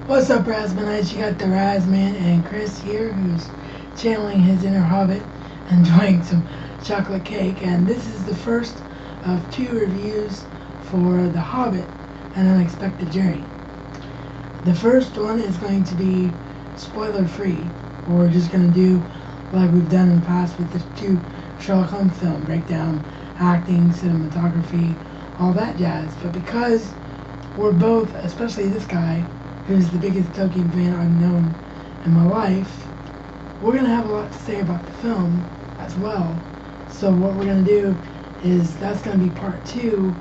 What's up, Razzmanites? You got the Razzman and Chris here, who's channeling his inner Hobbit, enjoying some chocolate cake. And this is the first of 2 reviews for The Hobbit An Unexpected Journey. The first one is going to be spoiler-free. We're just going to do like we've done in the past with the 2 Sherlock Holmes films, breakdown, acting, cinematography, all that jazz. But because we're both, especially this guy, who's the biggest Tolkien fan I've known in my life, we're going to have a lot to say about the film as well. So what we're going to do is, that's going to be part 2,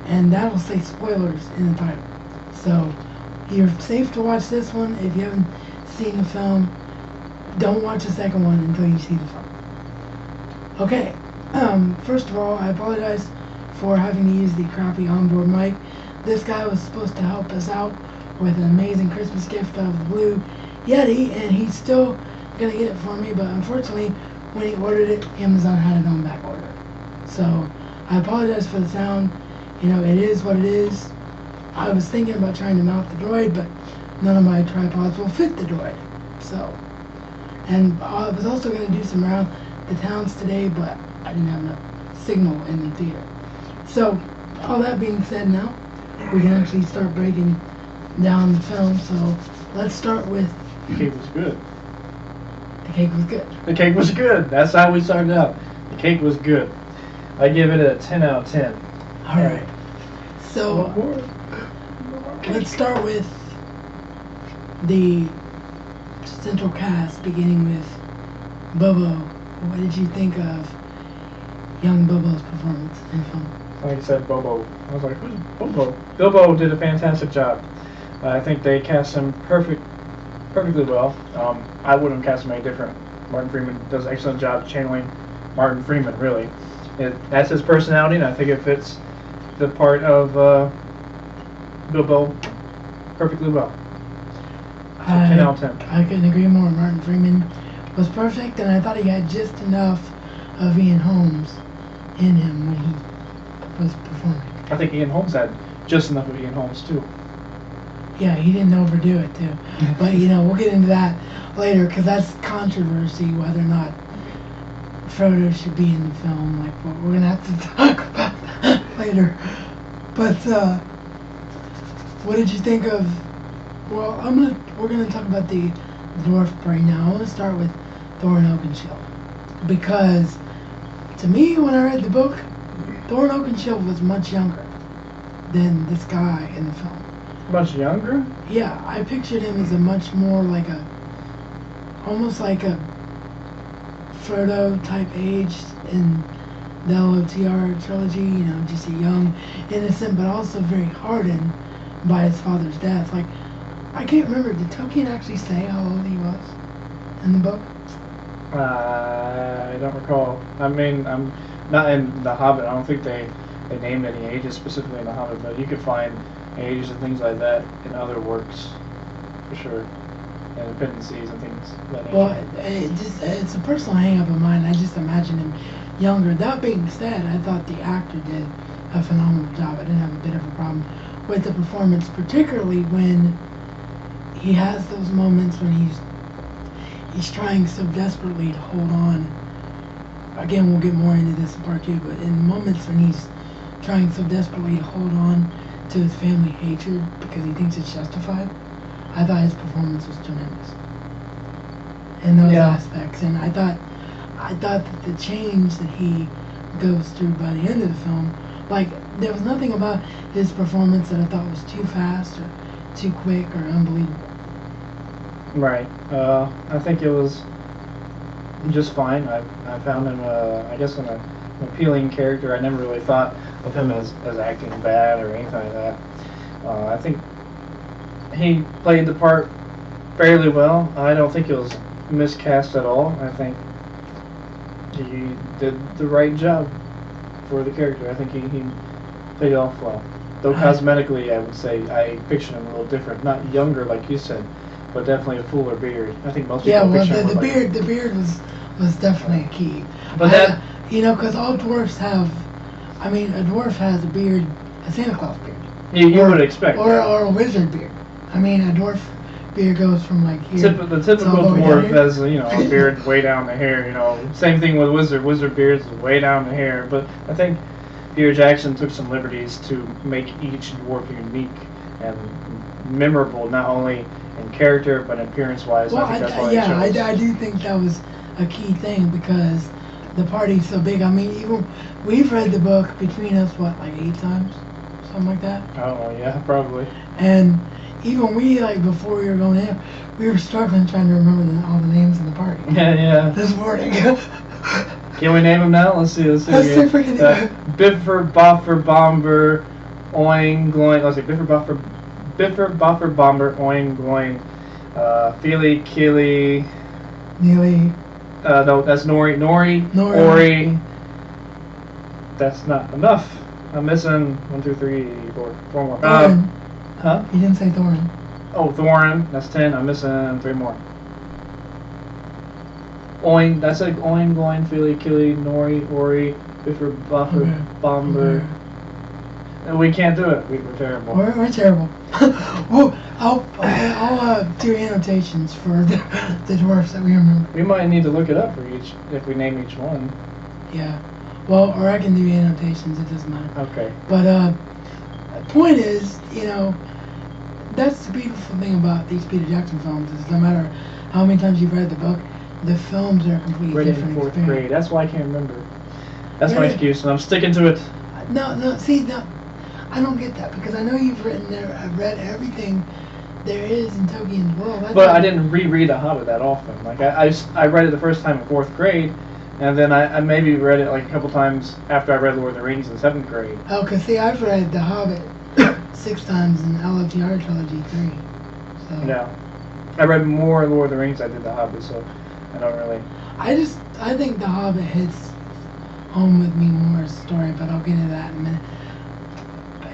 and that'll say spoilers in the title. So you're safe to watch this one. If you haven't seen the film, don't watch the second one until you see the film. Okay, first of all, I apologize for having to use the crappy onboard mic. This guy was supposed to help us out with an amazing Christmas gift of the Blue Yeti, and he's still gonna get it for me, but unfortunately when he ordered it, Amazon had it on back order. So I apologize for the sound. You know, it is what it is. I was thinking about trying to mount the droid, but none of my tripods will fit the droid. So, and I was also gonna do some around the towns today, but I didn't have enough signal in the theater. So all that being said, now we can actually start breaking down the film. So let's start with the cake was good. The cake was good. The cake was good. That's how we started out. The cake was good. I give it a 10 out of 10. All right. So let's start with the central cast, beginning with Bobo. What did you think of young Bobo's performance in the film? Like I said, Bobo. I was like, who's Bobo? Bilbo did a fantastic job. I think they cast him perfectly well. I wouldn't cast him any different. Martin Freeman does an excellent job channeling Martin Freeman, really. That's his personality, and I think it fits the part of Bilbo perfectly well. So 10 out of 10. I couldn't agree more. Martin Freeman was perfect, and I thought he had just enough of Ian Holmes in him when he was performing. I think Ian Holmes had just enough of Ian Holmes, too. Yeah, he didn't overdo it, too. But, you know, we'll get into that later, because that's controversy, whether or not Frodo should be in the film. Like, we're going to have to talk about that later. But, what did you think of... Well, we're going to talk about the dwarf right now. I want to start with Thorin Oakenshield. Because, to me, when I read the book, Thorin Oakenshield was much younger than this guy in the film. Much younger? Yeah, I pictured him as a much more like almost like a Frodo type age in the LOTR trilogy, you know, just a young, innocent, but also very hardened by his father's death. Like, I can't remember, did Tolkien actually say how old he was in the book? I don't recall. I mean, I'm not in The Hobbit. I don't think they named any ages specifically in The Hobbit, but you could find ages and things like that in other works, for sure, and dependencies and things like that. Well, it's a personal hang-up of mine. I just imagine him younger. That being said, I thought the actor did a phenomenal job. I didn't have a bit of a problem with the performance, particularly when he has those moments when he's trying so desperately to hold on. Again, we'll get more into this in part 2, but in moments when he's trying so desperately to hold on to his family hatred because he thinks it's justified, I thought his performance was tremendous in those aspects. And I thought that the change that he goes through by the end of the film, like, there was nothing about his performance that I thought was too fast or too quick or unbelievable. Right. I think it was just fine. I found him, I guess, an appealing character. I never really thought of him as acting bad or anything like that. I think he played the part fairly well. I don't think it was miscast at all. I think he did the right job for the character. I think he played it off well. Though cosmetically, I would say I pictured him a little different. Not younger, like you said, but definitely a fuller beard. I think most people picture him the beard was definitely a key. But you know, because all dwarfs have, I mean, a dwarf has a beard, a Santa Claus beard. You would expect. Or a wizard beard. I mean, a dwarf beard goes from like here. The typical dwarf has, you know, a beard way down the hair. You know, same thing with wizard. Wizard beards is way down the hair. But I think Peter Jackson took some liberties to make each dwarf unique and memorable, not only in character but appearance-wise. Well, I think that's why he chose. I do think that was a key thing because the party's so big. I mean, even we've read the book between us, what, like 8 times, something like that. Oh yeah, probably. And even we, like, before we were going in, we were struggling trying to remember all the names in the party. Yeah. This morning. Can we name them now? Let's see. Let's see freaking Biffer, Boffer, Bomber, Oing, Gloing. Let's see. Biffer, Boffer, Bomber, Oing, Gloing, Feely, Killy. Neely. No, that's Nori, Ori. That's not enough. I'm missing 1, 2, 3, 4 more. Thorin. Huh? You didn't say Thorin. Oh, Thorin. That's 10. I'm missing 3 more. Oing. That's like Oing, Gloin, Feely, Killy, Nori, Ori, Biffer, Buffer, Okay. Bomber. Okay. And we can't do it. We're terrible. We're terrible. Well, I'll do annotations for the dwarfs that we remember. We might need to look it up for each if we name each one. Yeah. Well, or I can do annotations. It doesn't matter. Okay. But the point is, you know, that's the beautiful thing about these Peter Jackson films is no matter how many times you've read the book, the films are completely Read in different. 4th experience. grade. That's why I can't remember. That's my Really? excuse, and I'm sticking to it. No. See, no, I don't get that because I know you've written there. I've read everything there is in Tolkien's world. But I didn't reread The Hobbit that often. Like I read it the first time in 4th grade, and then I maybe read it like a couple times after I read Lord of the Rings in 7th grade. Oh, cause see, I've read The Hobbit 6 times and LFTR trilogy 3. So Yeah, I read more Lord of the Rings than I did The Hobbit, so I don't really. I think The Hobbit hits home with me more as a story, but I'll get into that in a minute.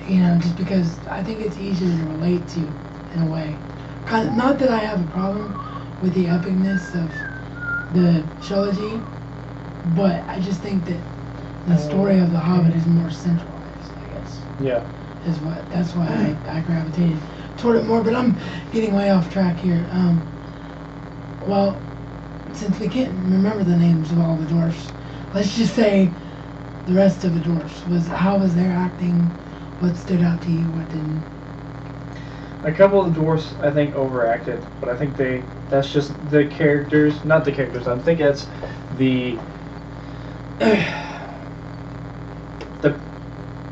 You know, just because I think it's easier to relate to in a way. Not that I have a problem with the epicness of the trilogy, but I just think that the story of The Hobbit is more centralized, I guess. Yeah. That's why I gravitated toward it more, but I'm getting way off track here. Well, since we can't remember the names of all the dwarfs, let's just say the rest of the dwarfs. How was their acting? What stood out to you? What didn't? A couple of the dwarfs I think overacted, but I think that's just the characters, not the characters. I think it's the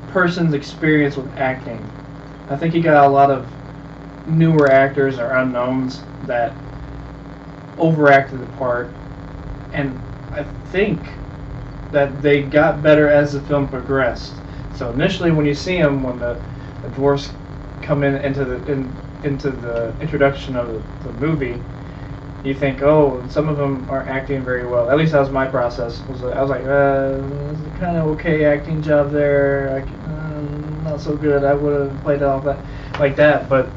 person's experience with acting. I think you got a lot of newer actors or unknowns that overacted the part, and I think that they got better as the film progressed. So initially, when you see them, when the dwarfs come into the introduction of the movie, you think, oh, some of them aren't acting very well. At least that was my process. I was like, kind of okay acting job there. Not so good. I would have played it off like that. But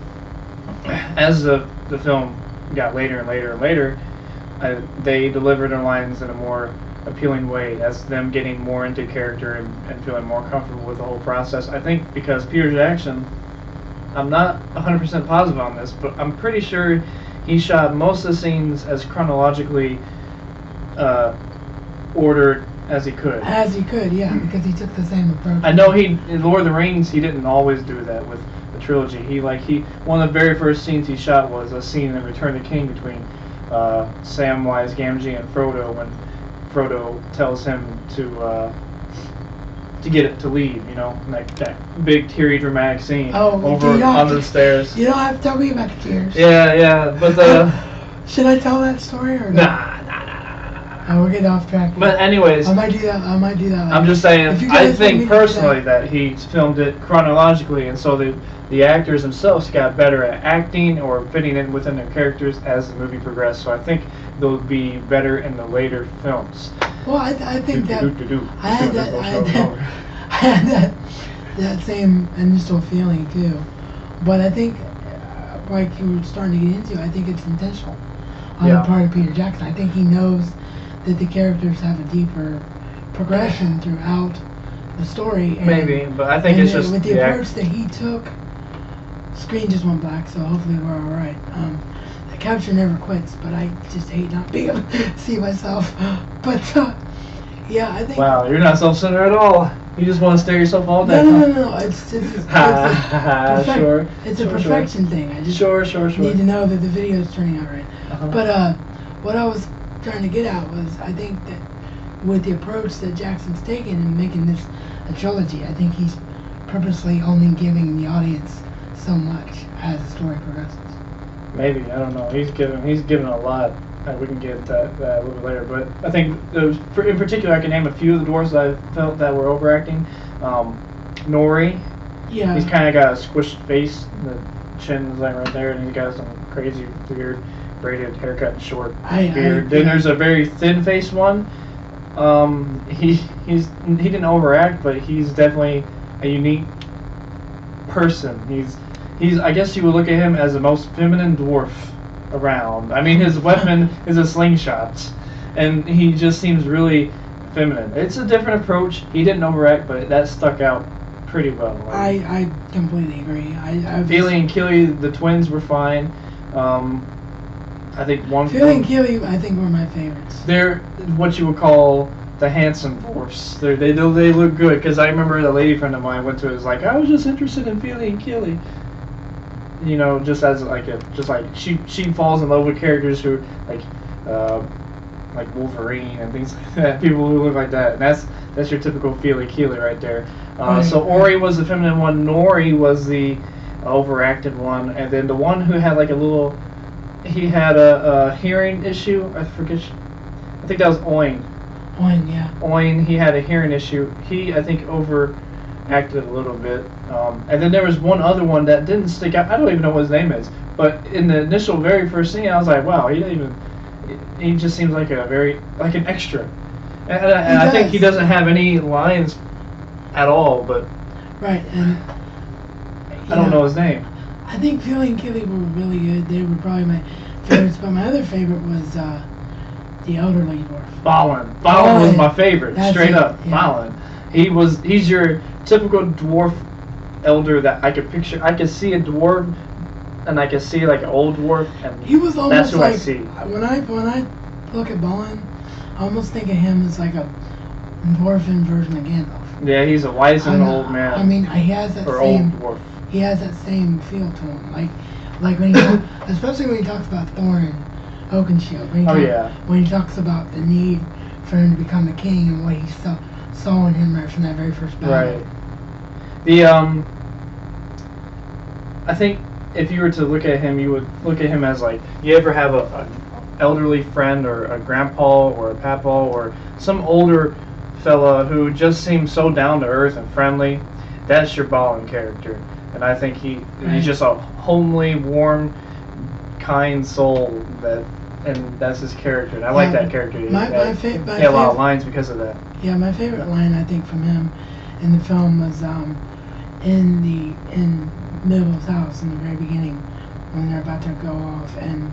as the film got later and later and later, they delivered their lines in a more appealing way, as them getting more into character and feeling more comfortable with the whole process. I think because Peter Jackson, I'm not 100% positive on this, but I'm pretty sure he shot most of the scenes as chronologically ordered as he could. As he could, yeah, because he took the same approach. I know in Lord of the Rings he didn't always do that with the trilogy. One of the very first scenes he shot was a scene in Return of the King between Samwise Gamgee and Frodo, when Frodo tells him to get it to leave, you know, like that big teary dramatic scene over on the stairs. You don't have to tell me about the tears. Yeah, but should I tell that story or nah. We're getting off track. But anyways, I might do that. I'm just saying, I think personally that he filmed it chronologically, and so the actors themselves got better at acting or fitting in within their characters as the movie progressed. So I think they'll be better in the later films. Well, I think I had that same initial feeling too, but I think, like you were starting to get into, I think it's intentional on the part of Peter Jackson. I think he knows that the characters have a deeper progression throughout the story. And, maybe, but I think it's just with the approach that he took. Screen just went black, so hopefully we're all right. the capture never quits, but I just hate not being able to see myself. But yeah, I think. Wow, you're not self-centered at all. You just want to stare yourself all day. No. It's Sure. It's a perfection thing. I just Sure. need to know that the video is turning out right. Uh-huh. But what I was trying to get at was, I think that with the approach that Jackson's taken in making this a trilogy, I think he's purposely only giving the audience so much as the story progresses. Maybe, I don't know. He's given a lot. We can get that a little bit later, but I think in particular I can name a few of the dwarves that I felt that were overacting. Nori. Yeah. He's kind of got a squished face. The chin is like right there, and he's got some crazy weird braided haircut and short beard. Then there's a very thin-faced one. He didn't overact, but he's definitely a unique person. He's I guess you would look at him as the most feminine dwarf around. I mean, his weapon is a slingshot, and he just seems really feminine. It's a different approach. He didn't overact, but that stuck out pretty well. Like, I completely agree. Feely and Killy, the twins were fine. I think Feely and Killy, I think, were my favorites. They're what you would call the handsome dwarfs. They look good, because I remember a lady friend of mine went to it, was like, I was just interested in Feely and Killy. You know, just as she falls in love with characters who like Wolverine and things like that. People who look like that, and that's your typical Feely Keely right there. So Ori was the feminine one. Nori was the overacted one, and then the one who had like he had a hearing issue. I think that was Oin. Oin, yeah. Oin, he had a hearing issue. He, I think, overacted a little bit. And then there was one other one that didn't stick out. I don't even know what his name is. But in the initial very first scene, I was like, wow, he just seems like an extra. And I think he doesn't have any lines at all, but right, and I don't know his name. I think Feely and Killy were really good. They were probably my favorites, but my other favorite was the elderly dwarf. Balin was my favorite, straight up. Yeah. Balin. He's your typical dwarf elder that I could picture. I could see a dwarf, and I could see like an old dwarf, and he was almost that's who like, I see. When I look at Balin, I almost think of him as like a dwarven version of Gandalf. Yeah, he's a wizened old man. I mean, he has that old dwarf. He has that same feel to him, like when especially when he talks about Thorin Oakenshield. When he talks about the need for him to become the king and what he saw in him right from that very first battle. Right. I think if you were to look at him, you would look at him as like, you ever have an elderly friend or a grandpa or a papa or some older fella who just seems so down to earth and friendly. That's your Balin character. And I think he's just a homely, warm, kind soul, and that's his character. And I like that character. He had a lot of lines because of that. Yeah, my favorite line I think from him in the film was in Nibel's house in the very beginning when they're about to go off, and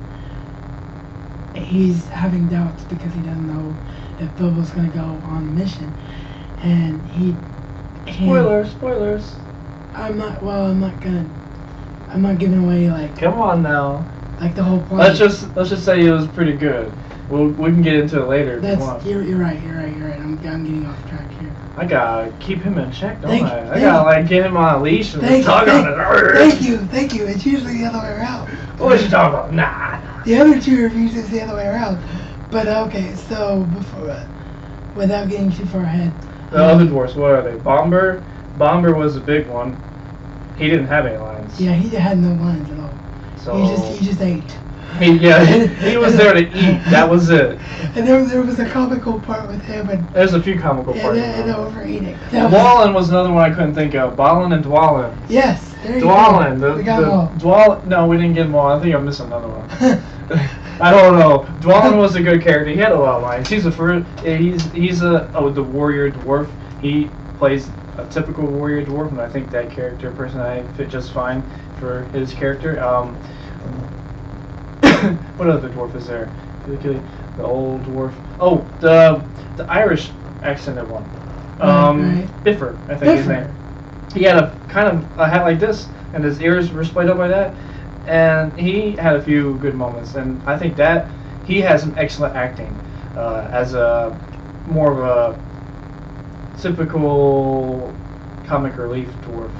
he's having doubts because he doesn't know if Bilbo's going to go on the mission, and Spoilers. I'm not giving away like. Come on now. Like the whole plot. Let's just say it was pretty good. We can get into it later. You're right. I'm getting off track here. I gotta keep him in check, don't I? I gotta get him on a leash and tug on it. Thank you. It's usually the other way around. What you talking about? Nah. The other two reviews is the other way around. But okay, so without getting too far ahead. The other dwarfs, what are they? Bomber was the big one. He didn't have any lines. Yeah, he had no lines at all. So he just ate. He was there to eat. That was it. And there was a comical part with him. There's a few comical parts. And overeating. Dwalin was another one I couldn't think of. Balin and Dwalin. Yes, there you Dwalin. go. We got them all. Dwalin. No, we didn't get them all. I think I'm missing another one. I don't know. Dwalin was a good character. He had a lot of lines. He's the warrior dwarf. He plays a typical warrior dwarf, and I think that character personality fit just fine for his character. What other dwarf is there? The old dwarf. Oh, the Irish accented one. Right. Biffer, I think his name. He had a hat like this, and his ears were splayed up like that. and he had a few good moments, and I think that he has some excellent acting as a more of a typical comic relief dwarf,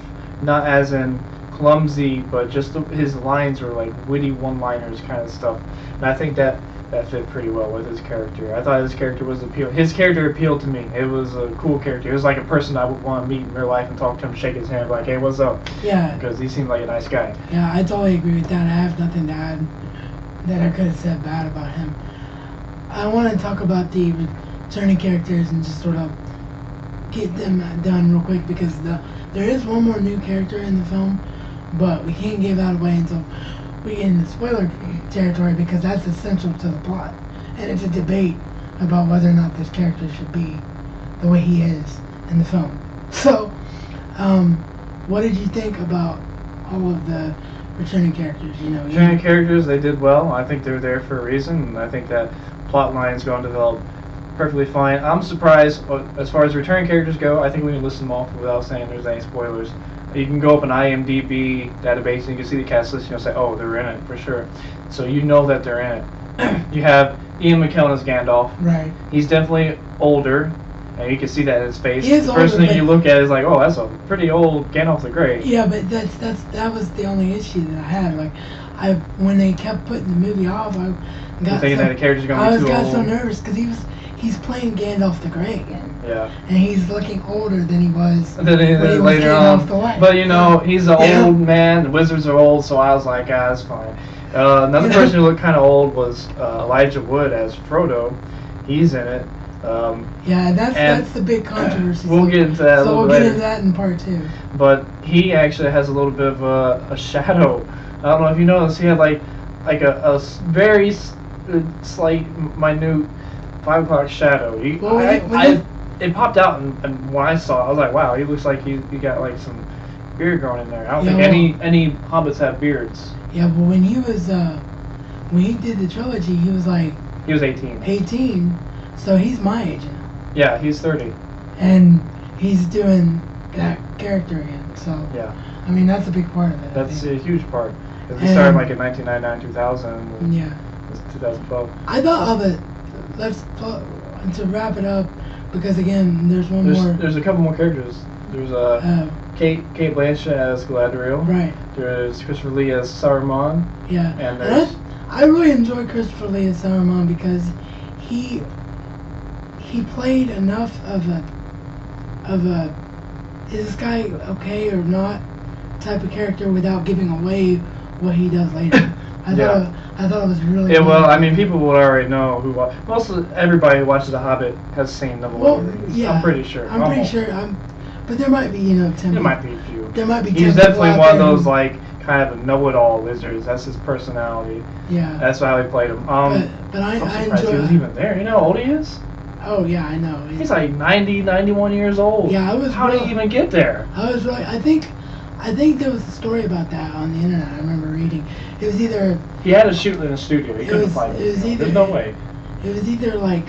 not as in clumsy, but just his lines were like witty one-liners kind of stuff, and I think that fit pretty well with his character. I thought his character was his character appealed to me. It was a cool character. It was like a person I would want to meet in real life and talk to him, shake his hand, like, hey, what's up? Yeah. Because he seemed like a nice guy. Yeah, I totally agree with that. I have nothing to add that I could have said bad about him. I want to talk about the returning characters and just sort of get them done real quick, because there is one more new character in the film, but we can't give that away until we get into spoiler territory, because that's essential to the plot, and it's a debate about whether or not this character should be the way he is in the film. So, what did you think about all of the returning characters? Returning characters, they did well. I think they're there for a reason, and I think that plot line's going to develop perfectly fine. I'm surprised as far as returning characters go. I think we can list them off without saying there's any spoilers. You can go up an IMDb database and you can see the cast list and you'll say, oh, they're in it for sure. So you know that they're in it. You have Ian McKellen as Gandalf. Right. He's definitely older, and you can see that in his face. He is the first older, thing you look at is like, oh, that's a pretty old Gandalf the Grey. Yeah, but that was the only issue that I had. Like, when they kept putting the movie off, I got thinking that the character's gonna be too got old. so nervous because he's playing Gandalf the Grey again. Yeah. And he's looking older than he was And then when he was later Gandalf the on. White. But he's an old man. The wizards are old, so I was like, that's fine. Another person who looked kind of old was Elijah Wood as Frodo. He's in it. Yeah, that's the big controversy. We'll get into that a little we'll later. get into that in part 2. But he actually has a little bit of a shadow. I don't know if you noticed. He had like a very slight, minute 5 o'clock shadow. It popped out, and when I saw it, I was like, wow, he looks like he got like some beard growing in there. I don't think any hobbits have beards. Yeah, but when he did the trilogy, he was 18. 18, so he's my age now. Yeah, he's 30. And he's doing that character again, so yeah. I mean, that's a big part of it. That's a huge part. Because he started in 1999, 2000. Yeah. It was 2012. I thought to wrap it up, because again, there's more. There's a couple more characters. There's Kate Blanchett as Galadriel. Right. There's Christopher Lee as Saruman. Yeah. And there's I really enjoy Christopher Lee as Saruman because he played enough of a is this guy okay or not type of character without giving away what he does later. I thought it was really. Yeah, well, I mean, people would already know who. Everybody who watches The Hobbit has seen the Lord of the Rings. Yeah, I'm pretty sure. But there might be, 10. There might be a few. There might be. He's definitely one of those kind of a know-it-all wizards. That's his personality. Yeah. That's how he played him. But I enjoy. He was even there. You know how old he is? Oh yeah, I know. He's like 90, 91 years old. Yeah, How did he even get there? I think there was a story about that on the internet. I remember reading. It was either he had to shoot in a studio. He couldn't fly. There's no way. It was either I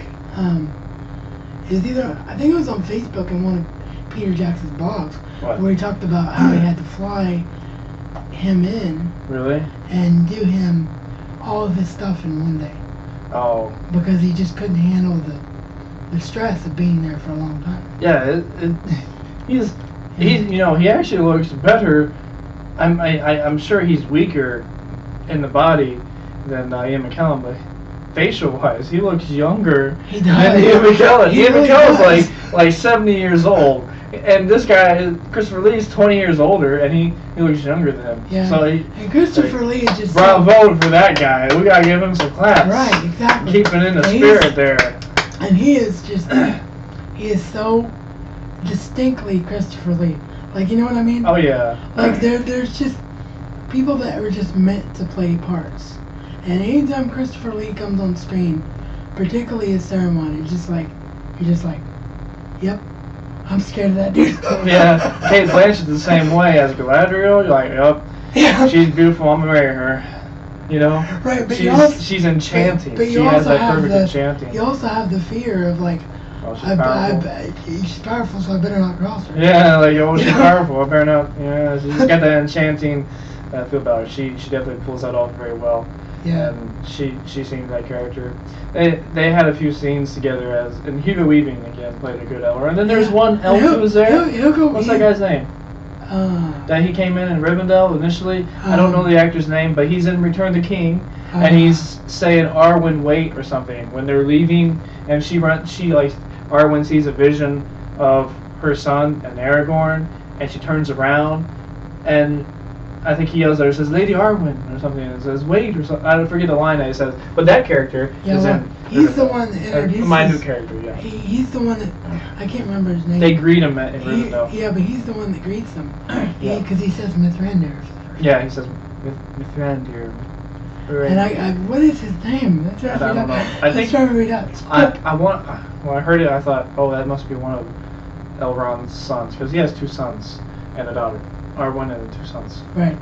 think it was on Facebook in one of Peter Jackson's blogs where he talked about how he had to fly him in. Really? And do him all of his stuff in one day. Oh. Because he just couldn't handle the stress of being there for a long time. Yeah, he actually looks better. I'm sure he's weaker in the body than Ian McKellen, but facial-wise, he looks younger than Ian McKellen. Ian McKellen's like 70 years old, and this guy, Christopher Lee's 20 years older, and he looks younger than him. Yeah. So and Christopher Lee is just bravo for that guy. We gotta give him some claps. Right, exactly. Keeping in the spirit there. And he is so distinctly Christopher Lee. Like, you know what I mean? Oh yeah. Like there's just people that are just meant to play parts. And anytime Christopher Lee comes on screen, particularly as Saruman, you're just like, yep, I'm scared of that dude. Yeah, Kate Blanchett the same way as Galadriel. You're like, yep, yeah, she's beautiful. I'm gonna marry her. Right, but she's enchanting. But she has that perfect enchanting. You also have the fear of like, she's powerful. She's powerful, so I better not cross her. Yeah, like, she's powerful. I better not. Yeah, she's got that enchanting I feel about her. She definitely pulls that off very well. Yeah. And she seems that character. They had a few scenes together and Hugo Weaving again played a good Elrond. And then there's one elf who was there. What's that guy's name? That he came in Rivendell initially. I don't know the actor's name, but he's in Return of the King, and he's saying Arwen wait or something when they're leaving, and Arwen sees a vision of her son and Aragorn, and she turns around, and I think he yells at her, says Lady Arwen or something, and says wait or something. I don't forget the line that he says, but that character is in. He's the one that introduces. My new character, yeah. He's the one that I can't remember his name. They greet him in Rivendell. Yeah, but he's the one that greets them. Because he says Mithrandir. Yeah, he says Mithrandir. And what is his name? Let's try to read out. Let's try to read out. When I heard it, I thought, oh, that must be one of Elrond's sons, because he has 2 sons and a daughter. Arwen and 2 sons. Right.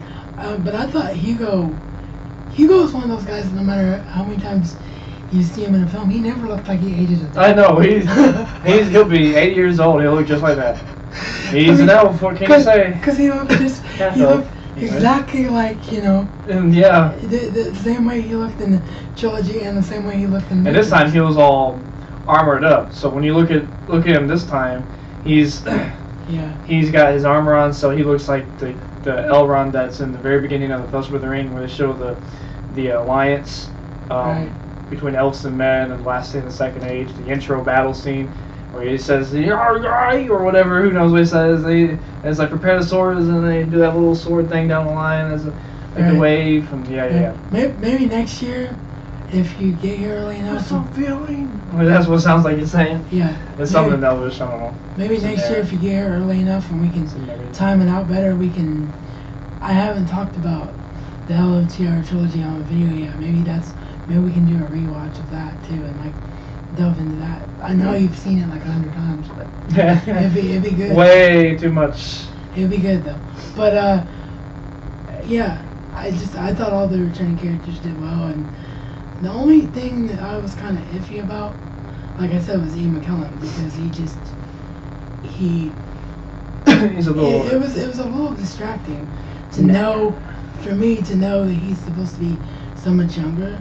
But I thought Hugo is one of those guys, no matter how many times you see him in a film, he never looked like he ages a day. I know, he'll be 80 years old, he'll look just like that. He's an elf, what can you say? Because he looked exactly like, And yeah. The same way he looked in the trilogy and the same way he looked in the And this time he was all armored up, so when you look at him this time, he's got his armor on, so he looks like the Elrond that's in the very beginning of the Fellowship of the Ring, where they show the alliance between elves and men, and the last scene of the Second Age, the intro battle scene, where he says or whatever, who knows what he says. And it's like prepare the swords, and they do that little sword thing down the line as a wave, and Maybe next year, if you get here early enough. What's I'm feeling? Well, that's what it sounds like you're saying. Yeah. It's something in Elvish, I don't know. Maybe next year, if you get here early enough and we can time it out better, I haven't talked about the LOTR trilogy on a video yet. Maybe we can do a rewatch of that too and delve into that. I know you've seen it like 100 times, but it'd be good. Way too much. It'd be good though. But I thought all the returning characters did well, and the only thing that I was kind of iffy about, like I said, was Ian McKellen, because he's a little. It was a little distracting to know that he's supposed to be so much younger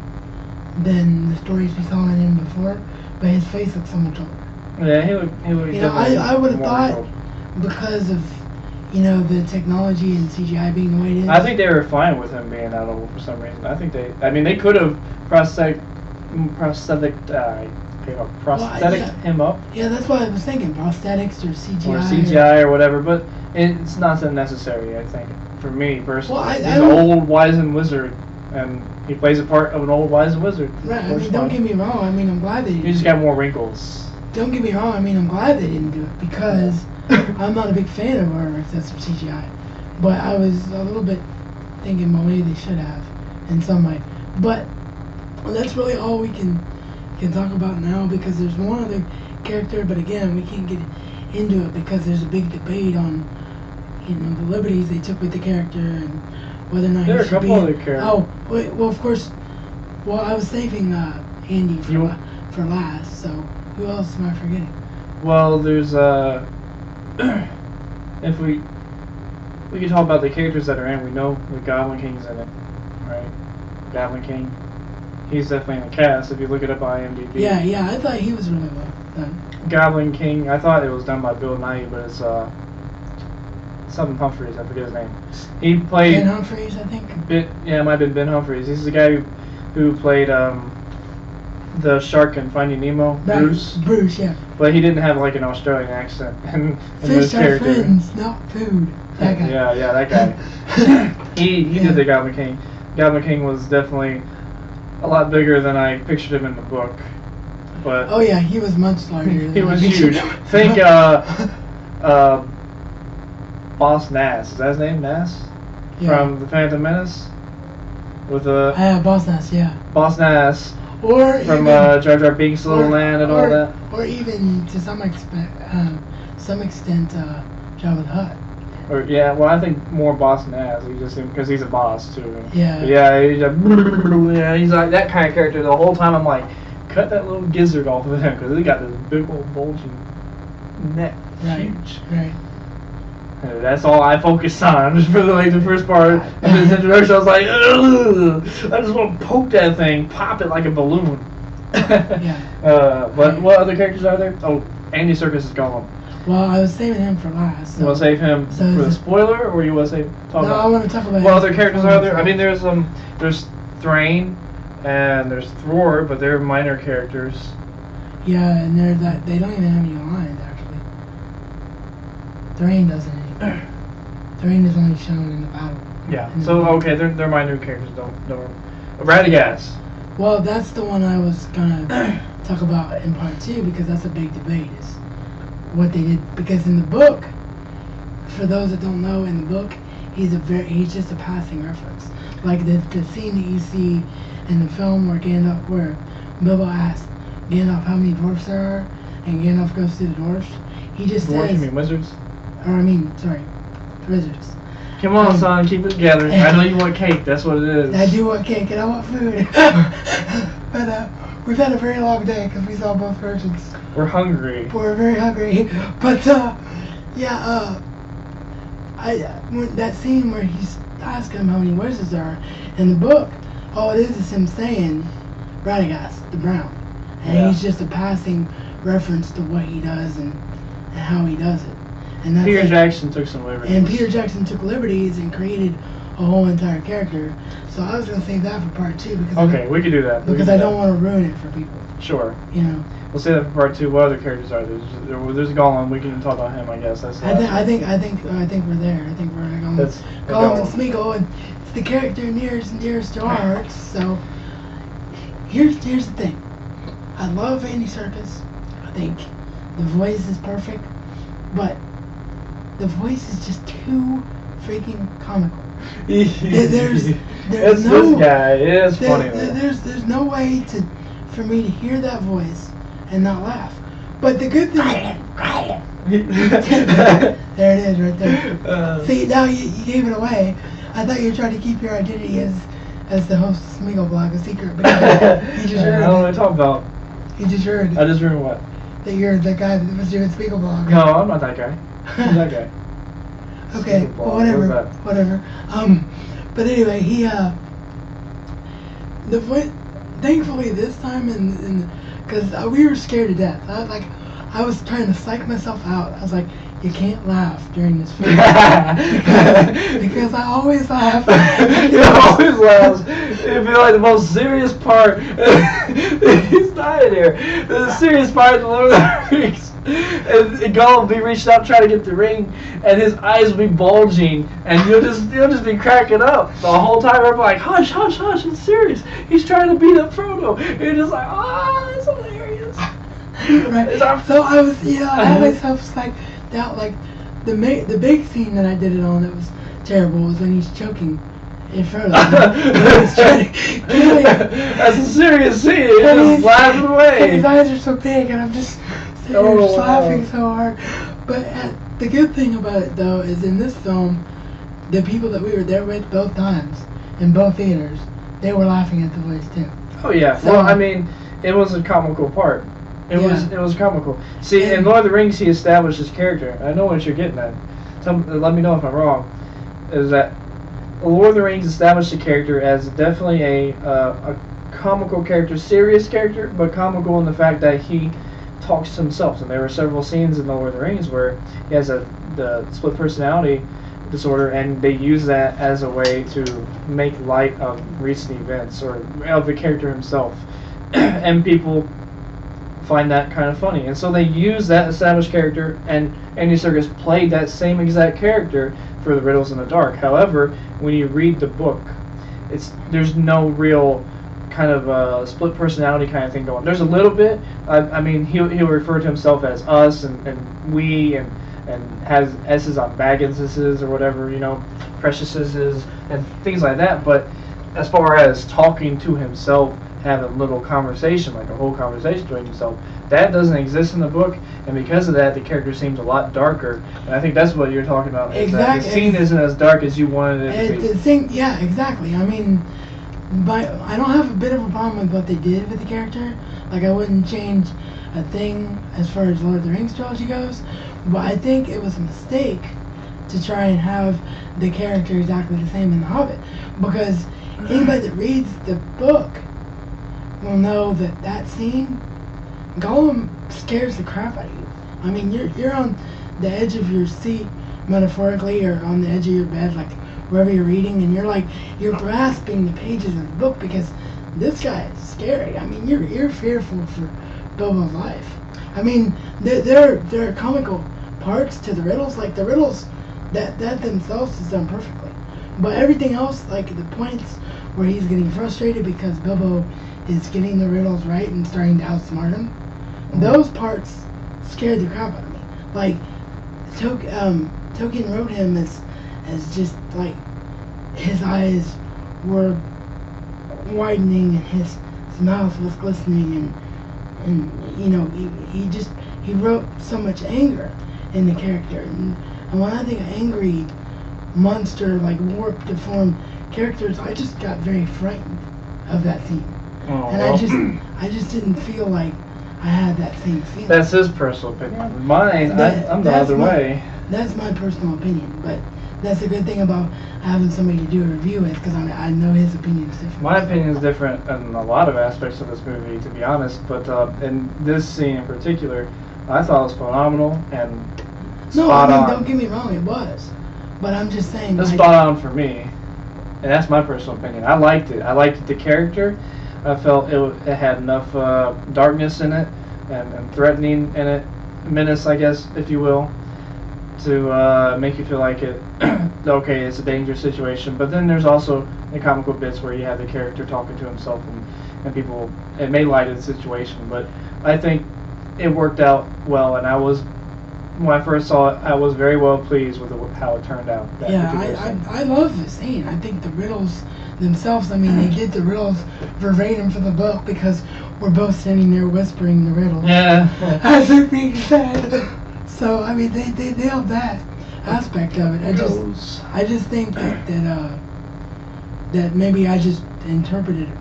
than the stories we saw in him before, but his face looks so much older. Yeah, he would. I would have thought because of the technology and CGI being the way it is. I think they were fine with him being that old for some reason. I think they could have prosthetic him up. Yeah, that's what I was thinking. Prosthetics or CGI. Or CGI or whatever, but it's not so necessary, I think, for me personally. Well, he's an old wizened wizard, and he plays a part of an old wizened wizard. Right, don't get me wrong. I'm glad that he just got more wrinkles. Don't get me wrong. I'm glad they didn't do it, because I'm not a big fan of excessive CGI. But I was a little bit thinking, well, maybe they should have in some way. But that's really all we can talk about now, because there's one other character, but again, we can't get into it because there's a big debate on the liberties they took with the character and whether or not there he are a should couple other characters. Oh, wait, well, of course. Well, I was saving Andy for last. So who else am I forgetting? Well, there's if we can talk about the characters that are in. We know the Goblin King's in it, right? Goblin King. He's definitely in the cast if you look it up on IMDb. Yeah, I thought he was really well done. Goblin King, I thought it was done by Bill Nighy, but it's something Humphreys, I forget his name. He played Ben Humphreys, I think. It might have been Ben Humphreys. He's the guy who played the shark in Finding Nemo, Bruce. Bruce, yeah. But he didn't have like an Australian accent in Fish this character. Fish are friends, not food. That guy. Yeah, that guy. he did the Goblin King. Goblin King was definitely a lot bigger than I pictured him in the book. But oh yeah, he was much larger. He was huge. Think Boss Nass. Is that his name, Nass? Yeah. From The Phantom Menace? With Boss Nass, yeah. Boss Nass. Or from Jar Jar Binks' Little Land and all that. Or even to some extent, Jabba the Hutt. Or well, I think more Boss Nass. Because he's a boss too. Yeah. Yeah, he's like that kind of character. The whole time I'm like, cut that little gizzard off of him because he got this big old bulging neck. Right. Huge. Right. That's all I focused on just for the first part of this introduction. I was like, ugh, I just want to poke that thing, pop it like a balloon. But what other characters are there? Oh, Andy Serkis is gone. Well, I was saving him for last. So. You want to save him for the spoiler, or you want to talk about? I want to talk about. What other characters are there? I mean, there's Thrain, and there's Thror, but they're minor characters. Yeah, and they don't even have any lines actually. Thrain doesn't anymore. Thrain is only shown in the battle. Yeah. So okay, they're minor characters. Don't. Radagast. Well, that's the one I was gonna talk about in part 2 because that's a big debate is what they did, because in the book, for those that don't know, in the book he's just a passing reference. Like the scene that you see in the film where Bilbo asks Gandalf how many dwarfs there are, and Gandalf goes to the dwarfs. He just Dwarves, says, you mean wizards? Wizards. Come on, son, keep it together. I know you want cake. That's what it is. I do want cake, and I want food. But we've had a very long day because we saw both versions. We're hungry. We're very hungry. But that scene where he's asking him how many wizards there are in the book, all it is him saying Radagast, the Brown, and he's just a passing reference to what he does and how he does it. And that's Peter Jackson took some liberties. And Peter Jackson took liberties and created a whole entire character. So I was gonna save that for part 2 because we could do that. Because I don't want to ruin it for people. Sure. You know. We'll say that for part 2. What other characters are there? There's Gollum. We can talk about him, I guess. That's. I think we're there. I think we're going to Gollum and Smeagol, and it's the character nearest and dearest to our hearts. So here's the thing. I love Andy Serkis. I think the voice is perfect, but the voice is just too freaking comical. There's no. This guy is funny. There's no way for me to hear that voice and not laugh. But the good thing. There it is, right there. See, now you gave it away. I thought you were trying to keep your identity as the host of Smeagol Blog a secret, but you just heard. I don't know what I'm talking about. You just heard. I just heard what? That you're the guy that was doing Smeagol Blog. No, I'm not that guy. Who's that guy? Okay, well, whatever. But anyway, he the voice. Thankfully, this time, because we were scared to death. I was trying to psych myself out. I was like, you can't laugh during this film because I always laugh. You always laugh. It'd be like the most serious part. He's dying here. The serious part of the Lord of the Rings. And Gollum will be reaching out trying to get the ring, and his eyes will be bulging, and you'll just be cracking up the whole time. Everyone's like, hush, hush, hush, it's serious. He's trying to beat up Frodo. And you're just like, it's hilarious. Right. So I was, I always have psyched out. Like the big scene that I did it on that was terrible was when he's choking in Frodo. That's a serious scene. He's just laughing away. His eyes are so big, and I'm just laughing so hard. But the good thing about it, though, is in this film, the people that we were there with both times, in both theaters, they were laughing at the voice, too. Oh, yeah. So, well, I mean, it was a comical part. It was comical. See, in Lord of the Rings, he established his character. I know what you're getting at. Let me know if I'm wrong. Is that Lord of the Rings established the character as definitely a comical character, serious character, but comical in the fact that he talks to himself. And there were several scenes in Lord of the Rings where he has the split personality disorder, and they use that as a way to make light of recent events or of the character himself. And people find that kind of funny, and so they use that established character, and Andy Serkis played that same exact character for The Riddles in the Dark. However, when you read the book, there's no real kind of split personality kind of thing going. There's a little bit. I mean, he'll refer to himself as us and we and has S's on Bagginses or whatever, Precious's and things like that. But as far as talking to himself, have a little conversation, like a whole conversation to himself, that doesn't exist in the book, and because of that, the character seems a lot darker. And I think that's what you're talking about. Exactly. The scene isn't as dark as you wanted it to be. Yeah, exactly. I mean, I don't have a bit of a problem with what they did with the character. Like, I wouldn't change a thing as far as Lord of the Rings trilogy goes, but I think it was a mistake to try and have the character exactly the same in The Hobbit, because anybody that reads the book will know that scene, Gollum scares the crap out of you. I mean, you're on the edge of your seat, metaphorically, or on the edge of your bed, like wherever you're reading, and you're grasping the pages of the book because this guy is scary. I mean, you're fearful for Bilbo's life. I mean, there are comical parts to the riddles, like the riddles that themselves is done perfectly, but everything else, like the points where he's getting frustrated because Bilbo is getting the riddles right and starting to outsmart him, those parts scared the crap out of me. Like Tolkien wrote him as just like his eyes were widening and his mouth was glistening, and you know, he wrote so much anger in the character, and when I think of angry monster, like warped, deformed characters, I just got very frightened of that scene. And I just didn't feel like I had that same feeling. That's his personal opinion. Mine, I'm the other way. That's my personal opinion, but that's a good thing about having somebody to do a review with, because I know his opinion is different. My opinion is different in a lot of aspects of this movie, to be honest, but in this scene in particular, I thought it was phenomenal and spot on. Don't get me wrong, it was. But I'm just saying... It was spot on for me, and that's my personal opinion. I liked it. I liked the character. I felt it had enough darkness in it and threatening in it, menace, I guess, if you will, to make you feel like it. Okay, it's a dangerous situation. But then there's also the comical bits where you have the character talking to himself and people. It made light of the situation, but I think it worked out well. And when I first saw it, I was very well pleased with how it turned out. I love this scene. I think the riddles themselves, I mean, they did the riddles verbatim for the book because we're both standing there whispering the riddles. Yeah. As they're being said. So, I mean, they nailed that aspect of it. I just think that maybe I just interpreted it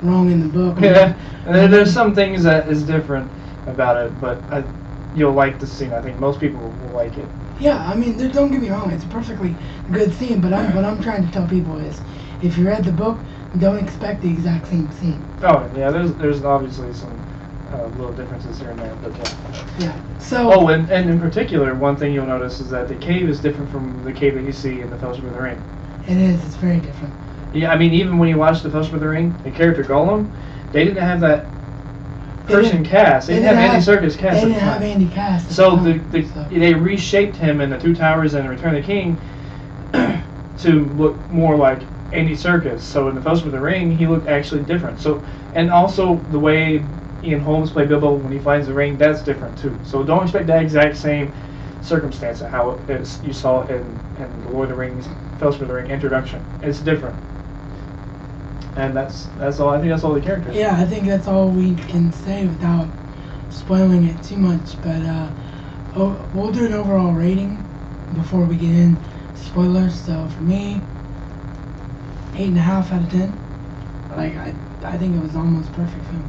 wrong in the book. Yeah. And there's some things that is different about it, but you'll like the scene. I think most people will like it. Yeah, I mean, don't get me wrong, it's a perfectly good scene, but what I'm trying to tell people is, if you read the book, don't expect the exact same scene. Oh, yeah, there's obviously some little differences here and there, but yeah. So. Oh, and in particular, one thing you'll notice is that the cave is different from the cave that you see in the Fellowship of the Ring. It is. It's very different. Yeah, I mean, even when you watch the Fellowship of the Ring, the character Gollum, they didn't have that person cast. They didn't have Andy Serkis cast. They didn't have Andy cast. So they reshaped him in the Two Towers and Return of the King to look more like Andy Serkis. So in the Fellowship of the Ring, he looked actually different. So, and also the way Ian Holmes played Bilbo when he finds the ring, that's different too. So don't expect that exact same circumstance of how it is you saw in the Lord of the Rings, Fellowship of the Ring introduction. It's different. And that's all. I think that's all the characters. Yeah, I think that's all we can say without spoiling it too much. But we'll do an overall rating before we get in spoilers. So for me, 8.5 out of 10. Like I think it was almost perfect film.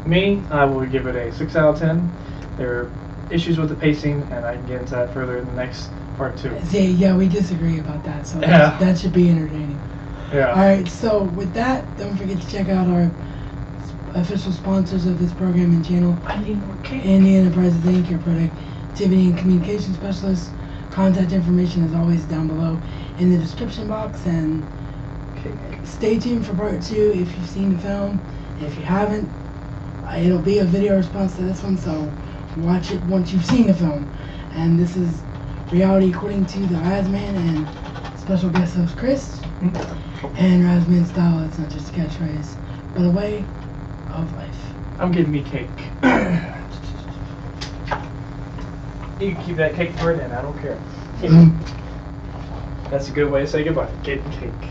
Me, I will give it a 6 out of 10. There are issues with the pacing, and I can get into that further in the next part 2. Yeah, we disagree about that. So that should be entertaining. Yeah. Alright, so with that, don't forget to check out our official sponsors of this program and channel. I need more cake. Handi Enterprises Inc, your productivity and communication specialist. Contact information is always down below in the description box. And stay tuned for part 2 if you've seen the film. If you haven't, it'll be a video response to this one, so watch it once you've seen the film. And this is Reality According to the Razman and special guest host Chris. And Razman style, it's not just a catchphrase, but a way of life. I'm getting me cake. You can keep that cake for it, and I don't care. That's a good way to say goodbye. Getting cake.